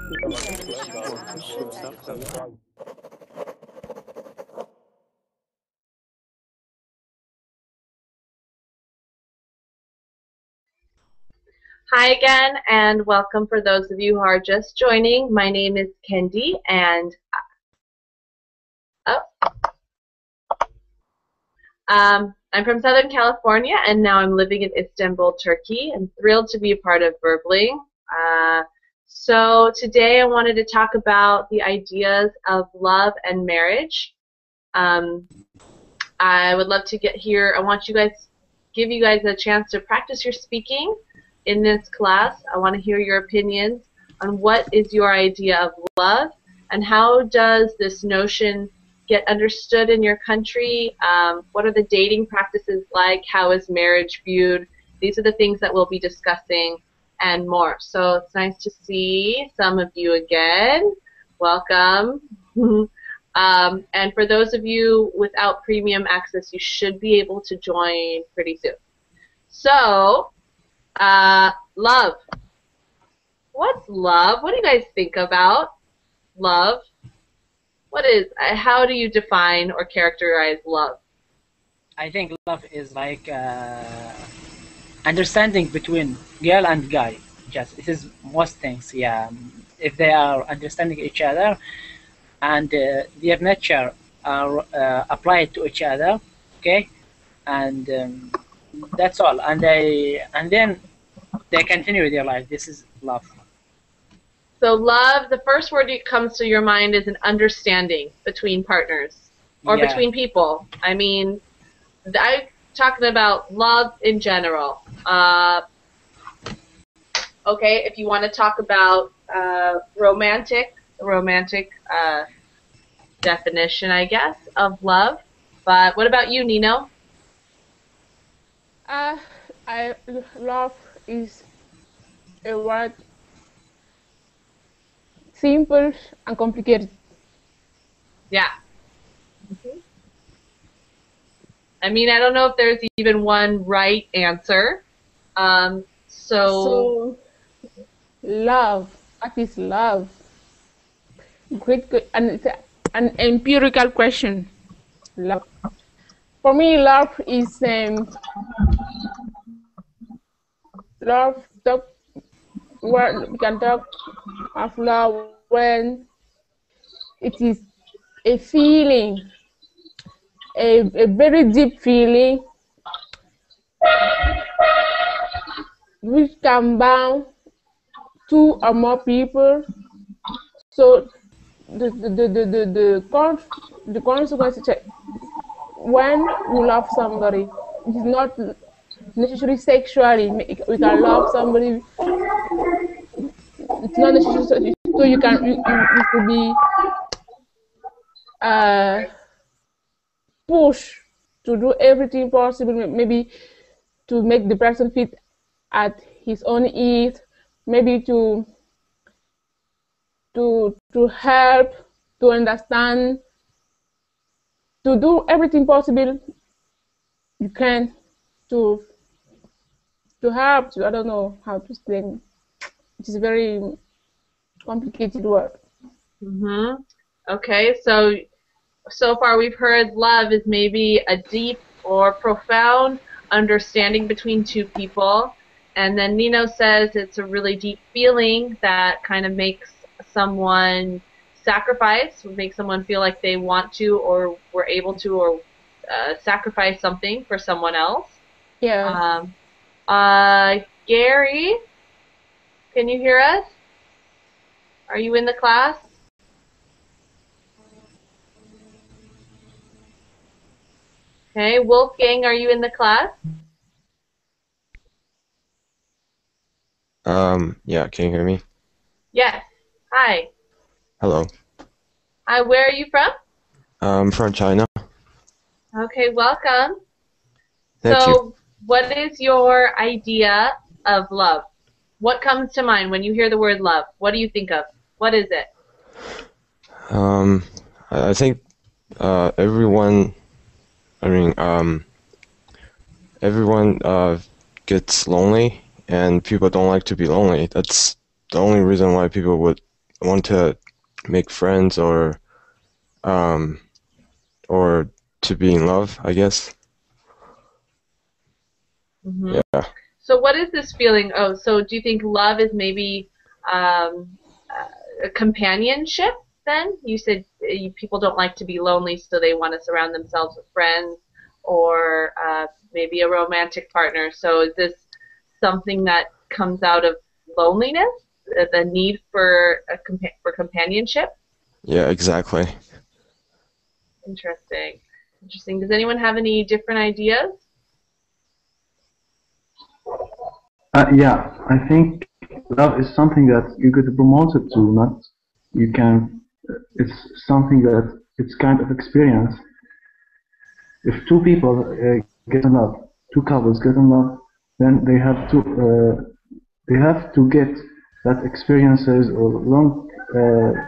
Hi again, and welcome for those of you who are just joining. My name is Kendy, and I'm from Southern California, and now I'm living in Istanbul, Turkey. I'm thrilled to be a part of Burbling. So today I wanted to talk about the ideas of love and marriage. I would love to get here. I want give you guys a chance to practice your speaking in this class. I want to hear your opinions on what is your idea of love and how does this notion get understood in your country. What are the dating practices like? How is marriage viewed? These are the things that we'll be discussing and more. So it's nice to see some of you again. Welcome. And for those of you without premium access, you should be able to join pretty soon. So, love. What's love? What do you guys think about love? How do you define or characterize love? I think love is like understanding between girl and guy. Just it is most things, yeah. If they are understanding each other and their nature are applied to each other, okay, and that's all. And then they continue their life. This is love. So love, the first word that comes to your mind is an understanding between partners or between people. I mean, I'm talking about love in general. Okay, if you want to talk about romantic definition, I guess, of love. But what about you, Nino? Love is a word simple and complicated. Yeah. I mean, I don't know if there's even one right answer. So love. What is love? Great, and it's an empirical question. Love. For me, love is love. Where we can talk of love when it is a feeling, a very deep feeling, which can bound two or more people. So the consequence when you love somebody, it is not necessarily sexually. We can love somebody. It's not necessary. So you could be pushed to do everything possible, maybe to make the person fit at his own ease, maybe to help, to understand, to do everything possible you can to help. I don't know how to explain. It is a very complicated word. Okay, so far we've heard love is maybe a deep or profound understanding between two people, and then Nino says it's a really deep feeling that kind of makes someone sacrifice, make someone feel like they want to or were able to or sacrifice something for someone else. Yeah. Gary, can you hear us? Are you in the class? Okay, Wolfgang, are you in the class? Yeah, can you hear me? Yes. Hi. Hello. Hi, where are you from? I'm from China. Okay, welcome. Thank you. What is your idea of love? What comes to mind when you hear the word love? What do you think of? What is it? I think everyone gets lonely, and people don't like to be lonely. That's the only reason why people would want to make friends um, or to be in love, I guess. Mm-hmm. Yeah. So what is this feeling? Oh, so do you think love is maybe a companionship then? You said people don't like to be lonely, so they want to surround themselves with friends or maybe a romantic partner. So is this something that comes out of loneliness, the need for for companionship? Yeah, exactly. Interesting. Interesting. Does anyone have any different ideas? Yeah, I think love is something that you get promoted to, not you can. It's something that it's kind of experience. If two people get in love, two couples get in love, then they have to get that experiences or long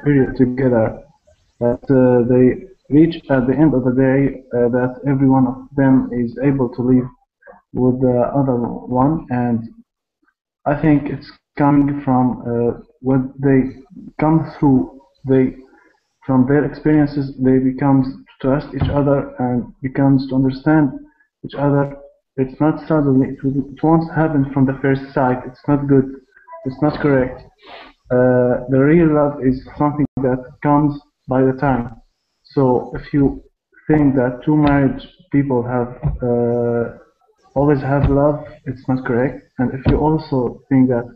period together that they reach at the end of the day that every one of them is able to live with the other one, and I think it's coming from what they come through. They from their experiences they becomes to trust each other and becomes to understand each other. It's not suddenly. It won't happen from the first sight. It's not good. It's not correct. The real love is something that comes by the time. So if you think that two married people have always have love, it's not correct. And if you also think that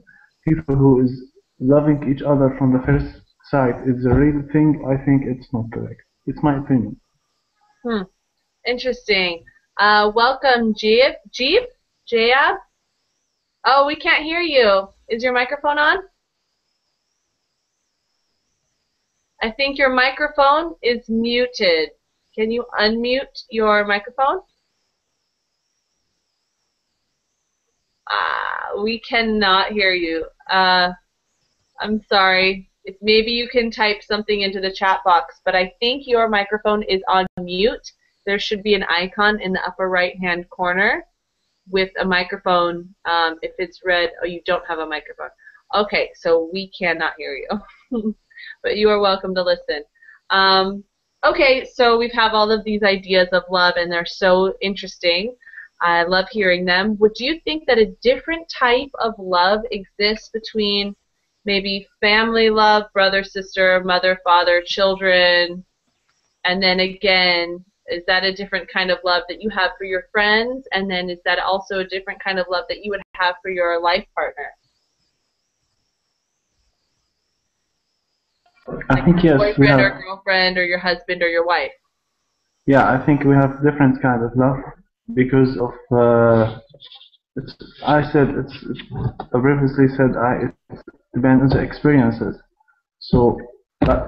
people who is loving each other from the first sight is the real thing, I think it's not correct. It's my opinion. Interesting. Welcome, Jeeb. Jeeb? Jayab? Oh, we can't hear you. Is your microphone on? I think your microphone is muted. Can you unmute your microphone? We cannot hear you. I'm sorry. Maybe you can type something into the chat box, but I think your microphone is on mute. There should be an icon in the upper right-hand corner with a microphone. If it's red, oh, you don't have a microphone. Okay, so we cannot hear you, but you are welcome to listen. Okay, so we have all of these ideas of love, and they're so interesting. I love hearing them. Would you think that a different type of love exists between maybe family love, brother, sister, mother, father, children, and then again, is that a different kind of love that you have for your friends? And then is that also a different kind of love that you would have for your life partner? I Like think yes, we boyfriend have. or girlfriend or your husband or your wife? Yeah, I think we have different kind of love because of. I previously said it depends on the experiences. So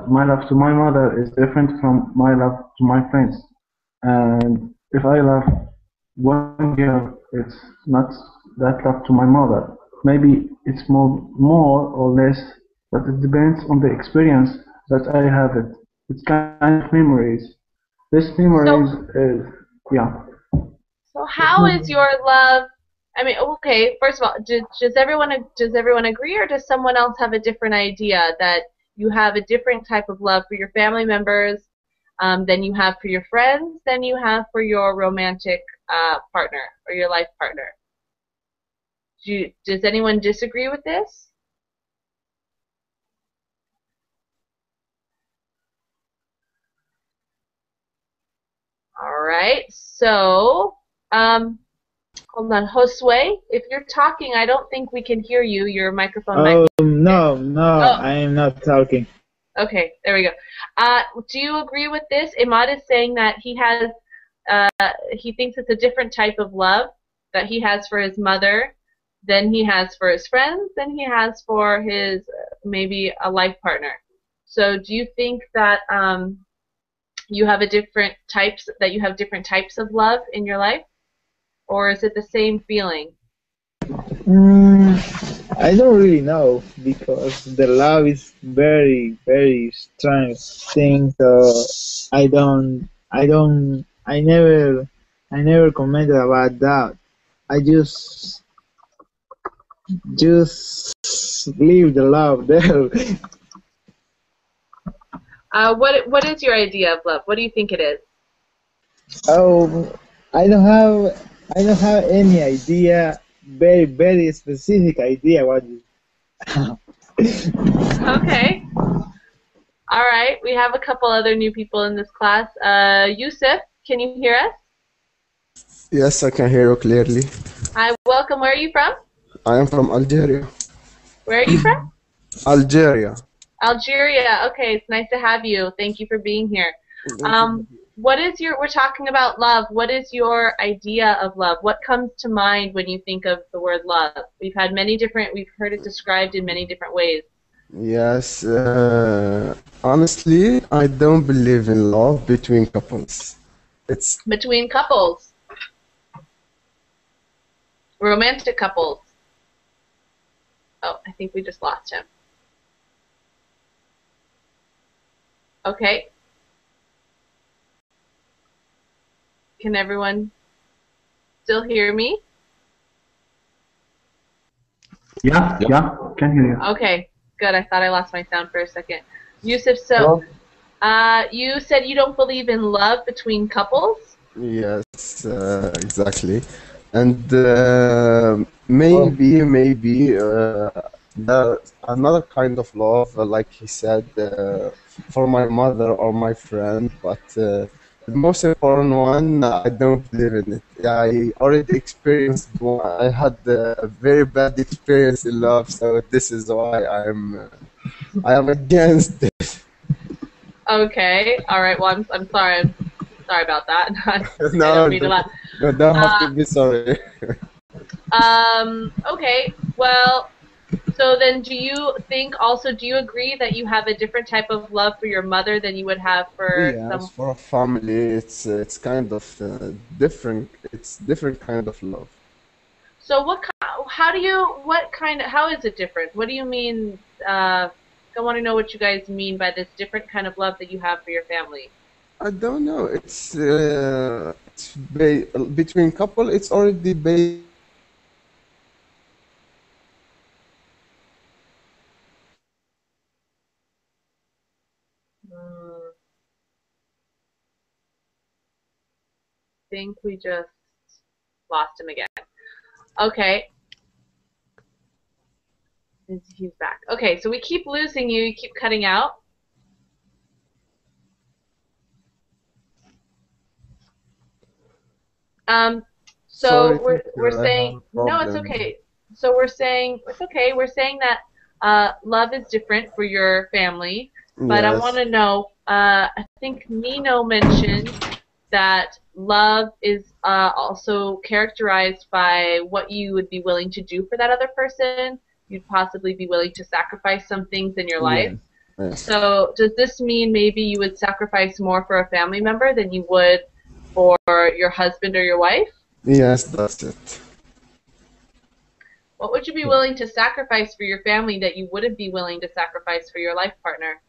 my love to my mother is different from my love to my friends. And if I love one girl, it's not that love to my mother. Maybe it's more or less, but it depends on the experience that I have it. It's kind of memories. This memories is, yeah. So how is your love? I mean, okay. First of all, does everyone agree, or does someone else have a different idea that you have a different type of love for your family members than you have for your friends, than you have for your romantic partner or your life partner? Does anyone disagree with this? All right. So, hold on, Josue. If you're talking, I don't think we can hear you. Your microphone might be. No, Oh, I am not talking. okay, there we go. Do you agree with this? Imad is saying that he thinks it's a different type of love that he has for his mother than he has for his friends, than he has for his maybe a life partner. So do you think that you have different types of love in your life, or is it the same feeling? I don't really know because the love is very, very strange thing. So I never commented about that. I just leave the love there. What is your idea of love? What do you think it is? Oh, I don't have any idea, very specific idea what is. Okay. All right. We have a couple other new people in this class. Yusuf, can you hear us? Yes, I can hear you clearly. Hi. Welcome. Where are you from? I am from Algeria. Where are you from? Algeria. Algeria. Okay. It's nice to have you. Thank you for being here. We're talking about love. What is your idea of love? What comes to mind when you think of the word love? We've heard it described in many different ways. Yes, honestly, I don't believe in love between couples. It's Between couples, romantic couples. Oh, I think we just lost him. Okay. Can everyone still hear me? Yeah, Yep. yeah, can hear you. Okay, good. I thought I lost my sound for a second. Yusuf, so you said you don't believe in love between couples? yes, exactly. And maybe another kind of love, like he said, for my mother or my friend, but the most important one, I don't believe in it. I already experienced one. I had a very bad experience in love, so this is why I am against it. Okay. All right. Well, I'm sorry. I'm sorry about that. I No, don't mean to laugh. you don't have to be sorry. Okay. Well, so then do you agree that you have a different type of love for your mother than you would have for Yes, some? for a family, it's kind of different. It's different kind of love. So how is it different? What do you mean? I want to know what you guys mean by this different kind of love that you have for your family. I don't know. Between couple. It's already based. Think we just lost him again. Okay. He's back. Okay, so we keep losing you. You keep cutting out. So Sorry, we're teacher, I have saying a no, it's problem. okay. So we're saying it's okay. We're saying that love is different for your family, but I want Yes. to know. I think Nino mentioned that love is also characterized by what you would be willing to do for that other person. You'd possibly be willing to sacrifice some things in your life. Yes. Yes. So does this mean maybe you would sacrifice more for a family member than you would for your husband or your wife? Yes, that's it. What would you be willing to sacrifice for your family that you wouldn't be willing to sacrifice for your life partner?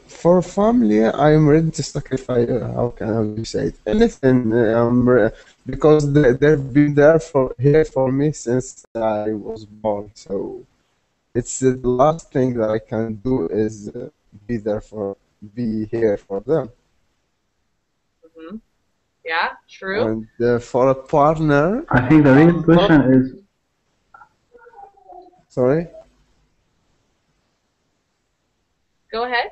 For family, I'm ready to sacrifice. How can you say it? Anything. Because they've been here for me since I was born. So it's the last thing that I can do is be here for them. Hmm. Yeah, true. And for a partner, I think the real question is, sorry. Go ahead.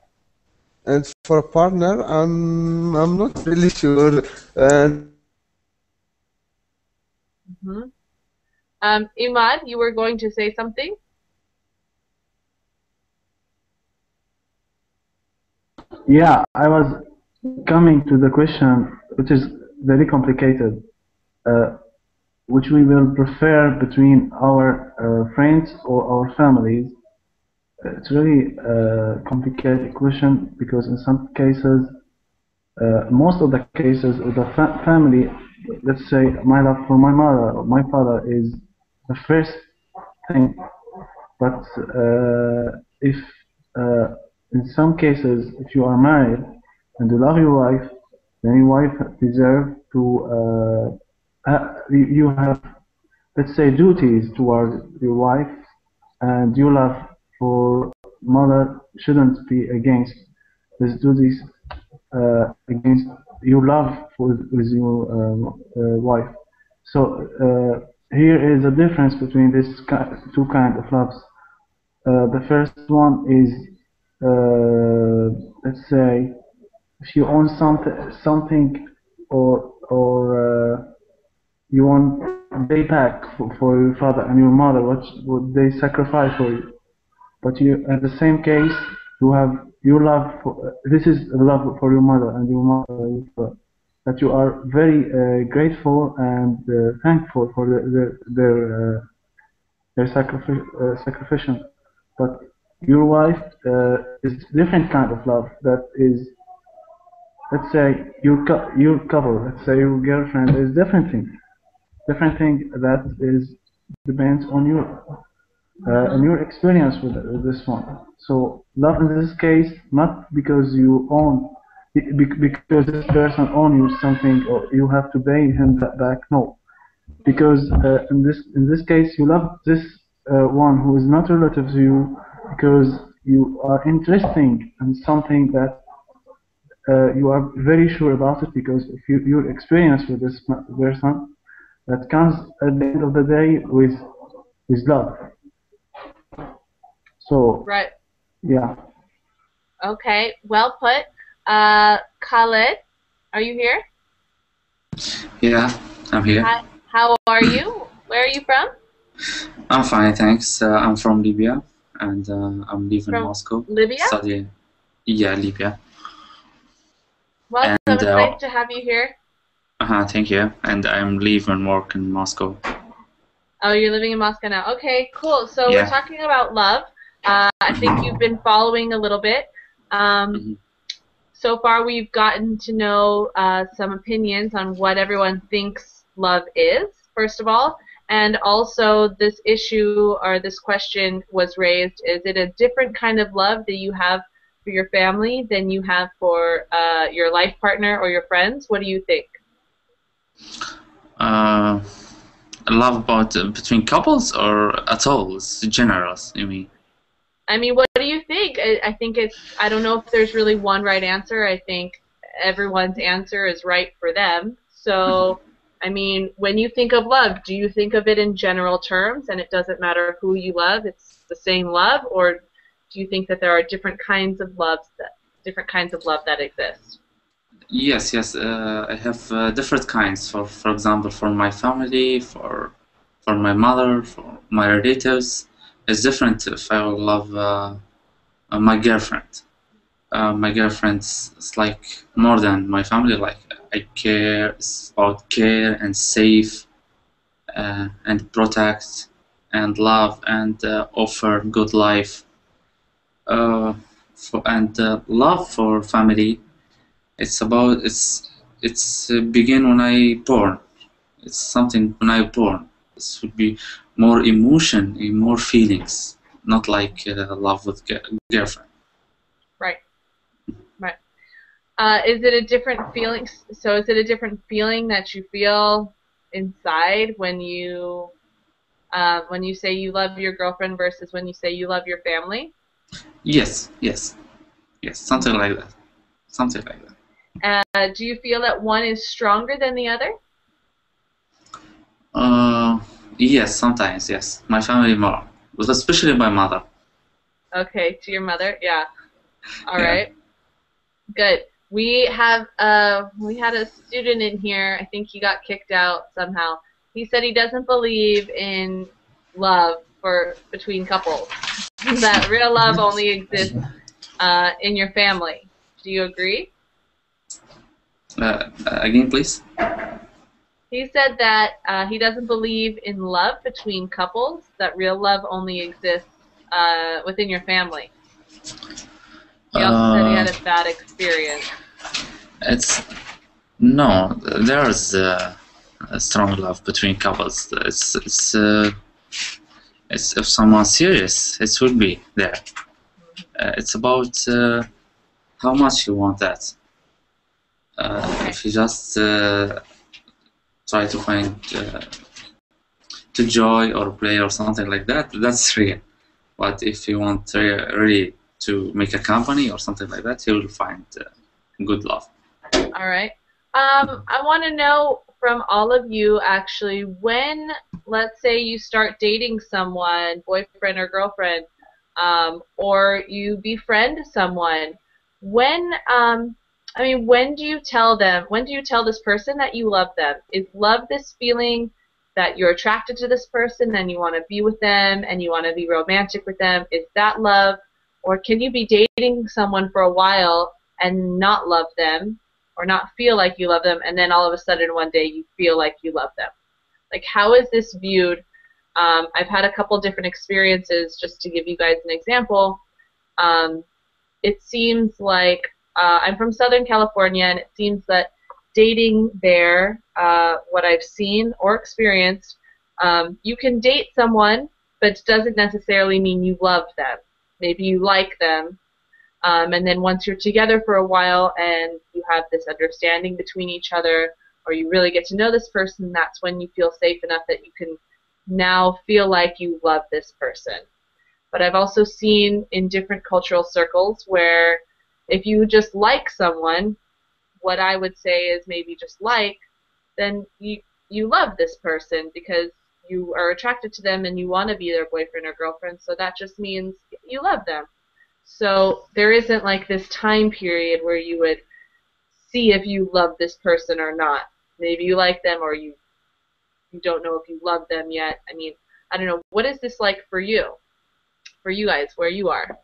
And for a partner, I'm not really sure. And Hmm. Imad, you were going to say something? yeah, I was coming to the question, which is very complicated, which we will prefer between our friends or our families. It's really a complicated question because in some cases, most of the cases of the family, let's say my love for my mother or my father is the first thing. But if in some cases, if you are married and you love your wife, then your wife deserves to, you have, let's say, duties towards your wife, and your love for mother shouldn't be against these duties against your love with your wife. So here is a difference between these two kinds of loves. The first one is, let's say, if you own something, or you want pay back for your father and your mother, what would they sacrifice for you? But you, at the same case, you have your love for, this is love for your mother and your mother, that you are very grateful and thankful for their sacrifice. But your wife is different kind of love. That is, let's say your couple, let's say your girlfriend, is different thing that is depends on your experience with this one. So love in this case, not because you own, because this person owns you something or you have to pay him that back. No, because in this case you love this one who is not relative to you, because you are interesting in something that you are very sure about it, because if your experience with this person, that comes at the end of the day with love. So Right. yeah. Okay. Well put. Khaled, are you here? Yeah, I'm here. Hi. How are you? Where are you from? I'm fine, thanks. I'm from Libya, and I'm living in From Moscow. Libya? Studying. Yeah, Libya. Welcome. And It's nice to have you here. thank you. And I'm living and work in Moscow. Oh, you're living in Moscow now. Okay, cool. So Yeah. we're talking about love. I think you've been following a little bit. So far, we've gotten to know some opinions on what everyone thinks love is, first of all. And also, this issue or this question was raised, is it a different kind of love that you have for your family than you have for your life partner or your friends? What do you think? Love about between couples or at all? It's general, you mean? I mean, what do you think? I think I don't know if there's really one right answer. I think everyone's answer is right for them. So, I mean, when you think of love, do you think of it in general terms and it doesn't matter who you love, it's the same love? Or do you think that there are different kinds of love that exist? Yes, yes. I have different kinds. For example, for my family, for my mother, for my relatives. It's different if I love my girlfriend. My girlfriend is like more than my family. Like I care, it's about care and safe and protect and love and offer good life. Love for family. It's about it's begin when I born. It's something when I born. This would be more emotion, more feelings, not like love with girlfriend. Right. Right. Is it a different feeling? So is it a different feeling that you feel inside when you say you love your girlfriend versus when you say you love your family? Yes, yes, yes, something like that. Something like that. Do you feel that one is stronger than the other? Yes, sometimes, yes. My family more, but especially my mother. Okay, to your mother, yeah. All Yeah. right. Good. We had a student in here. I think he got kicked out somehow. He said he doesn't believe in love between couples. That real love only exists in your family. Do you agree? Again, please. He said that he doesn't believe in love between couples, that real love only exists within your family. He also said he had a bad experience. No, there's a strong love between couples. It's if someone's serious, it will be there. It's about how much you want that. If you just try to find to joy or play or something like that, that's real. But if you want really to make a company or something like that, you will find good love. All right. I want to know from all of you, actually, when, let's say, you start dating someone, boyfriend or girlfriend, or you befriend someone, when, when do you tell them, when do you tell this person that you love them? Is love this feeling that you're attracted to this person and you want to be with them and you want to be romantic with them? Is that love? Or can you be dating someone for a while and not love them or not feel like you love them, and then all of a sudden one day you feel like you love them? Like, how is this viewed? I've had a couple different experiences. Just to give you guys an example, it seems like I'm from Southern California, and it seems that dating there, what I've seen or experienced, you can date someone, but it doesn't necessarily mean you love them. Maybe you like them, and then once you're together for a while and you have this understanding between each other, or you really get to know this person, that's when you feel safe enough that you can now feel like you love this person. But I've also seen in different cultural circles where if you just like someone, what I would say is maybe just like, then you love this person because you are attracted to them and you want to be their boyfriend or girlfriend, so that just means you love them. So there isn't like this time period where you would see if you love this person or not. Maybe you like them, or you don't know if you love them yet. I mean, I don't know. What is this like for you guys, where you are?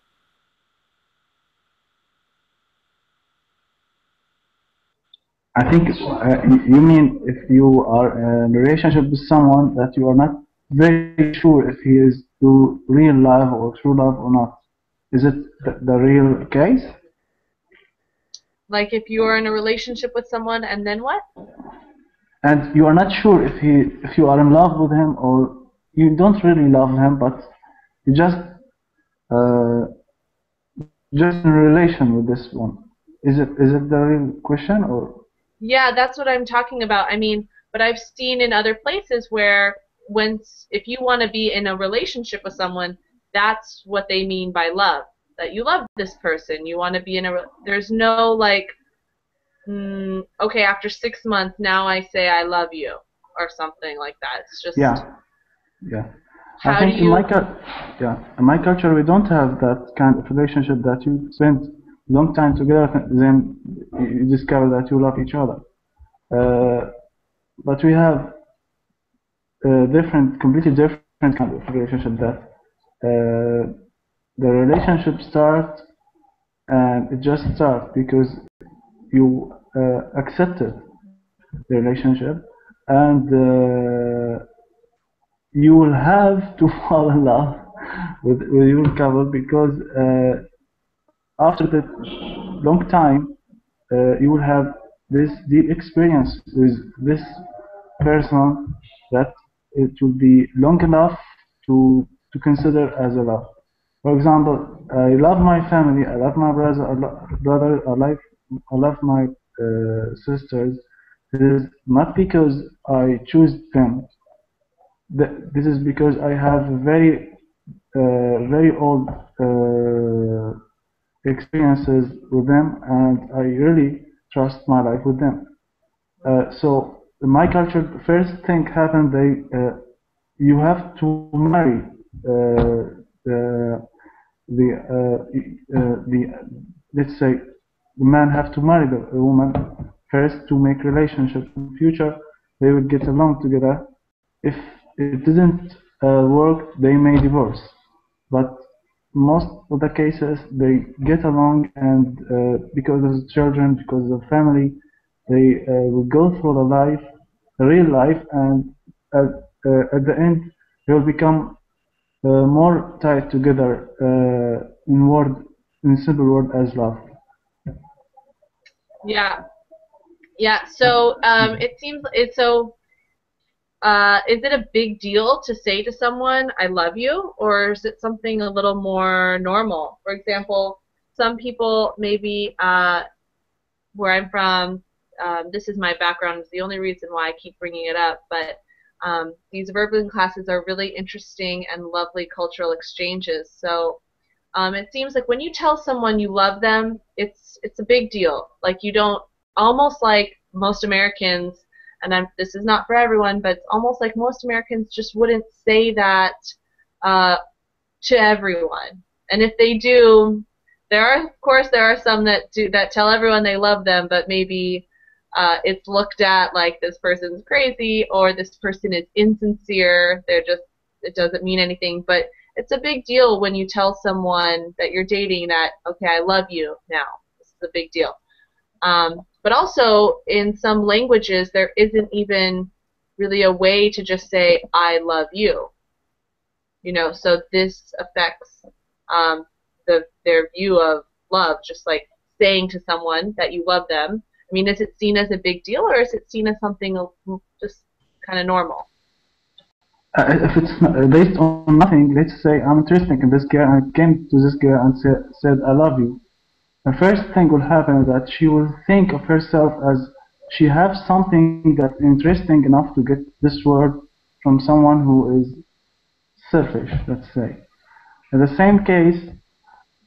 I think you mean if you are in a relationship with someone that you are not very sure if he is to real love or true love or not. Is it the real case? Like if you are in a relationship with someone and then what? And you are not sure if you are in love with him or you don't really love him, but you uh, just in relation with this one. Is it the real question or? Yeah, that's what I'm talking about. I mean, but I've seen in other places where if you want to be in a relationship with someone, that's what they mean by love. That you love this person. You want to be in there's no like, okay, after 6 months, now I say I love you or something like that. It's just, yeah. How I think do you? in my culture we don't have that kind of relationship that you spend long time together, then you discover that you love each other. But we have completely different kind of relationship that the relationship starts and it just starts because you accepted the relationship, and you will have to fall in love with your couple because after that long time you will have this deep experience with this person that it will be long enough to consider as a love. For example, I love my family, I love my brother, I love my sisters. It is not because I choose them. This is because I have very old experiences with them, and I really trust my life with them. So in my culture, the first thing happened. You have to marry the let's say the man have to marry the woman first to make relationship. In the future, they will get along together. If it didn't work, they may divorce. But most of the cases, they get along, and because of the children, because of the family, they will go through the real life, and at the end, they will become more tied together in simple word as love. Yeah. So it seems it's so. Is it a big deal to say to someone, I love you, or is it something a little more normal? For example, some people maybe where I'm from, this is my background, is the only reason why I keep bringing it up, but These verb classes are really interesting and lovely cultural exchanges. So it seems like when you tell someone you love them, it's a big deal. Like you don't, almost like most Americans, and this is not for everyone, but it's almost like most Americans just wouldn't say that to everyone. And if they do, of course there are some that tell everyone they love them, but maybe it's looked at like this person's crazy or this person is insincere. It doesn't mean anything, but it's a big deal when you tell someone that you're dating that, okay, I love you now. This is a big deal. But also, in some languages, there isn't even really a way to just say, I love you. You know, so this affects their view of love, just like saying to someone that you love them. I mean, is it seen as a big deal, or is it seen as something just kind of normal? If it's based on nothing, let's say I'm interested in this girl and I came to this girl and said I love you. The first thing will happen is that she will think of herself as she has something that's interesting enough to get this word from someone who is selfish, let's say. In the same case,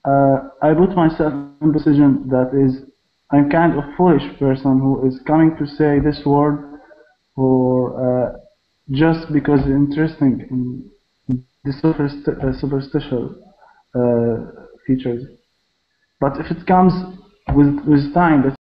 I put myself in a position that is, I'm kind of foolish person who is coming to say this word for just because it's interesting in the superficial features. But if it comes with time, let's